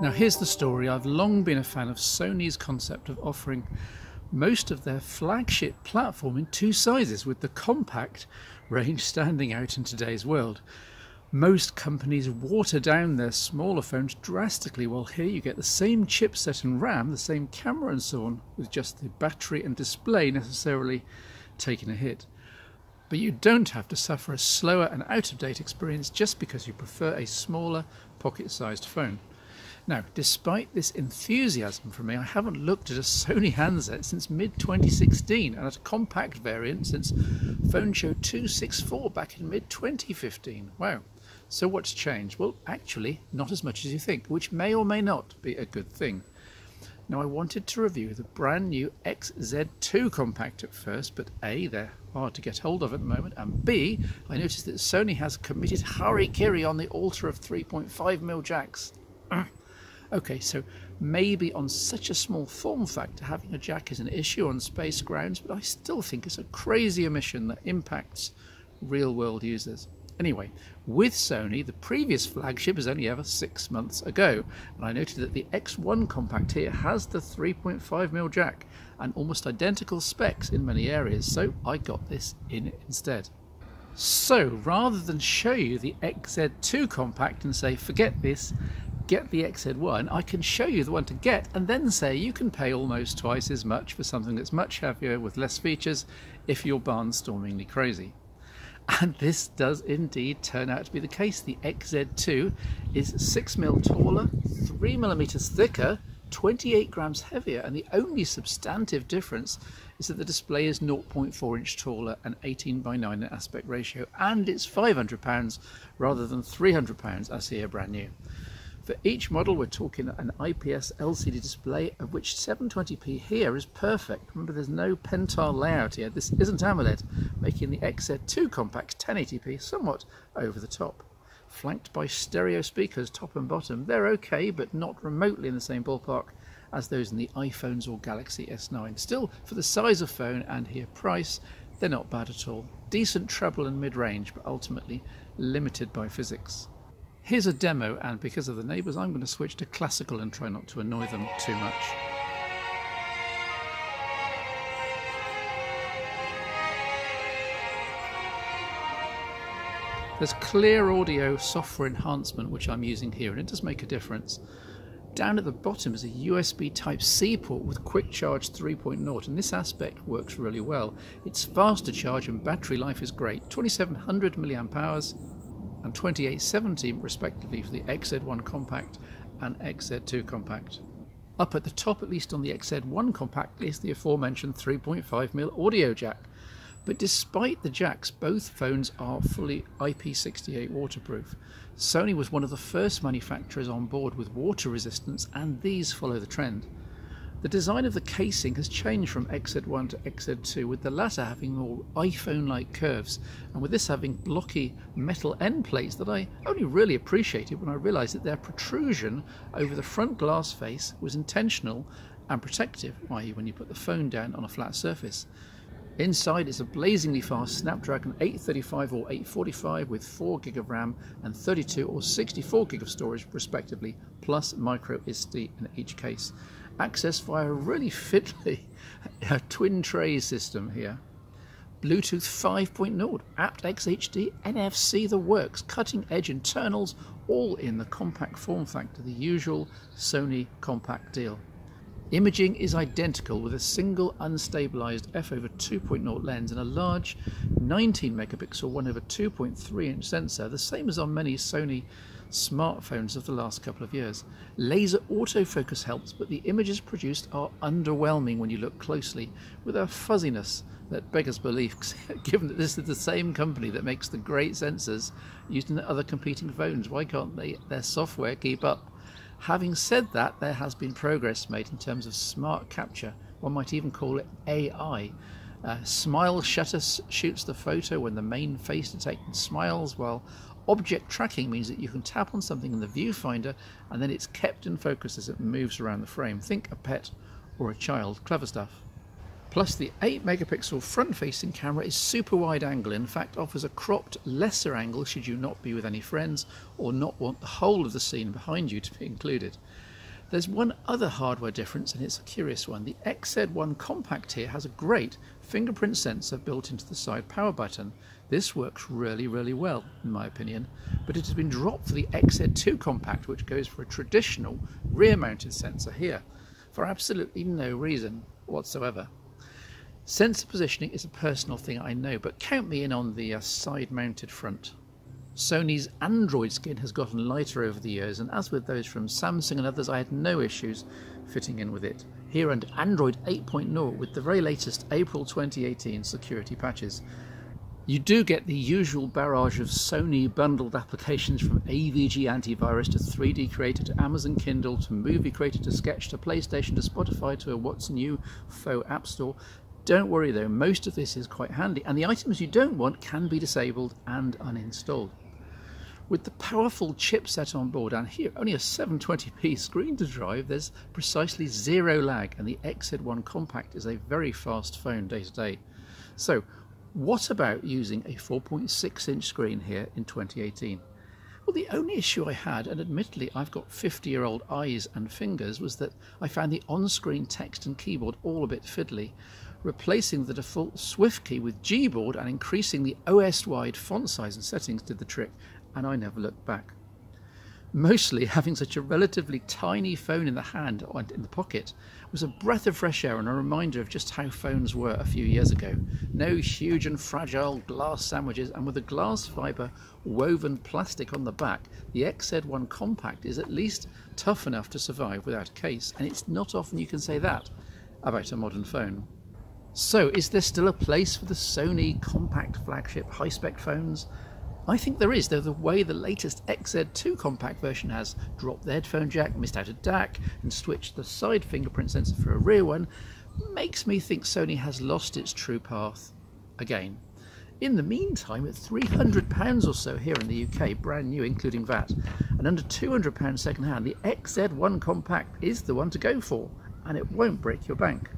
Now here's the story. I've long been a fan of Sony's concept of offering most of their flagship platform in two sizes, with the compact range standing out in today's world. Most companies water down their smaller phones drastically, while here you get the same chipset and RAM, the same camera and so on, with just the battery and display necessarily taking a hit. But you don't have to suffer a slower and out-of-date experience just because you prefer a smaller pocket-sized phone. Now, despite this enthusiasm from me, I haven't looked at a Sony handset since mid-2016 and at a compact variant since Phone Show 264 back in mid-2015. Wow. So what's changed? Well, actually, not as much as you think, which may or may not be a good thing. Now, I wanted to review the brand new XZ1 Compact at first, but A, they're hard to get hold of at the moment, and B, I noticed that Sony has committed harikiri on the altar of 3.5mm jacks. Okay, so maybe on such a small form factor having a jack is an issue on space grounds, but I still think it's a crazy omission that impacts real-world users. Anyway, with Sony, the previous flagship is only ever 6 months ago, and I noted that the XZ1 Compact here has the 3.5mm jack and almost identical specs in many areas, so I got this in instead. So rather than show you the XZ1 Compact and say forget this, get the XZ1, I can show you the one to get and then say you can pay almost twice as much for something that's much heavier with less features if you're barnstormingly crazy. And this does indeed turn out to be the case. The XZ1 is 6mm taller, 3mm thicker, 28 grams heavier, and the only substantive difference is that the display is 0.4 inch taller and 18:9 in aspect ratio, and it's £500 rather than £300 as here brand new. For each model we're talking an IPS LCD display, of which 720p here is perfect. Remember, there's no Pentar layout here. This isn't AMOLED, making the XZ1 Compact 1080p somewhat over the top. Flanked by stereo speakers top and bottom, they're okay but not remotely in the same ballpark as those in the iPhones or Galaxy S9. Still, for the size of phone and here price, they're not bad at all. Decent treble and mid-range, but ultimately limited by physics. Here's a demo, and because of the neighbours I'm going to switch to classical and try not to annoy them too much. There's clear audio software enhancement which I'm using here, and it does make a difference. Down at the bottom is a USB Type-C port with Quick Charge 3.0, and this aspect works really well. It's fast to charge and battery life is great, 2700 mAh and 2870 respectively for the XZ1 Compact and XZ1 Compact. Up at the top, at least on the XZ1 Compact, is the aforementioned 3.5mm audio jack. But despite the jacks, both phones are fully IP68 waterproof. Sony was one of the first manufacturers on board with water resistance, and these follow the trend. The design of the casing has changed from XZ1 to XZ2, with the latter having more iPhone-like curves, and with this having blocky metal end plates that I only really appreciated when I realised that their protrusion over the front glass face was intentional and protective, i.e. when you put the phone down on a flat surface. Inside is a blazingly fast Snapdragon 835 or 845 with 4GB of RAM and 32 or 64GB of storage respectively, plus micro SD in each case. Access via a really fiddly twin tray system here. Bluetooth 5.0, aptX HD, NFC, the works, cutting edge internals, all in the compact form factor, the usual Sony compact deal. Imaging is identical with a single unstabilized f/2.0 lens and a large 19 megapixel 1/2.3 inch sensor, the same as on many Sony smartphones of the last couple of years. Laser autofocus helps, but the images produced are underwhelming when you look closely, with a fuzziness that beggars belief, given that this is the same company that makes the great sensors used in other competing phones. Why can't their software keep up? Having said that, there has been progress made in terms of smart capture. One might even call it AI. Smile shutter shoots the photo when the main face detector smiles, while object tracking means that you can tap on something in the viewfinder and then it's kept in focus as it moves around the frame. Think a pet or a child. Clever stuff. Plus, the 8 megapixel front-facing camera is super wide angle, in fact offers a cropped lesser angle should you not be with any friends or not want the whole of the scene behind you to be included. There's one other hardware difference, and it's a curious one. The XZ1 Compact here has a great fingerprint sensor built into the side power button. This works really, really well, in my opinion, but it has been dropped for the XZ2 Compact, which goes for a traditional rear-mounted sensor here, for absolutely no reason whatsoever. Sensor positioning is a personal thing, I know, but count me in on the side-mounted front. Sony's Android skin has gotten lighter over the years, and as with those from Samsung and others, I had no issues fitting in with it. Here under Android 8.0 with the very latest April 2018 security patches. You do get the usual barrage of Sony bundled applications, from AVG Antivirus to 3D Creator to Amazon Kindle to Movie Creator to Sketch to PlayStation to Spotify to a What's New faux App Store. Don't worry though, most of this is quite handy, and the items you don't want can be disabled and uninstalled. With the powerful chipset on board, and here only a 720p screen to drive, there's precisely zero lag, and the XZ1 Compact is a very fast phone day to day. So what about using a 4.6-inch screen here in 2018? Well, the only issue I had, and admittedly I've got 50-year-old eyes and fingers, was that I found the on-screen text and keyboard all a bit fiddly. Replacing the default Swift key with Gboard and increasing the OS-wide font size and settings did the trick, and I never looked back. Mostly, having such a relatively tiny phone in the hand and in the pocket was a breath of fresh air and a reminder of just how phones were a few years ago. No huge and fragile glass sandwiches, and with a glass fibre woven plastic on the back, the XZ1 Compact is at least tough enough to survive without a case, and it's not often you can say that about a modern phone. So, is there still a place for the Sony compact flagship high-spec phones? I think there is, though the way the latest XZ2 Compact version has dropped the headphone jack, missed out a DAC, and switched the side fingerprint sensor for a rear one, makes me think Sony has lost its true path again. In the meantime, at £300 or so here in the UK, brand new including VAT, and under £200 second hand, the XZ1 Compact is the one to go for, and it won't break your bank.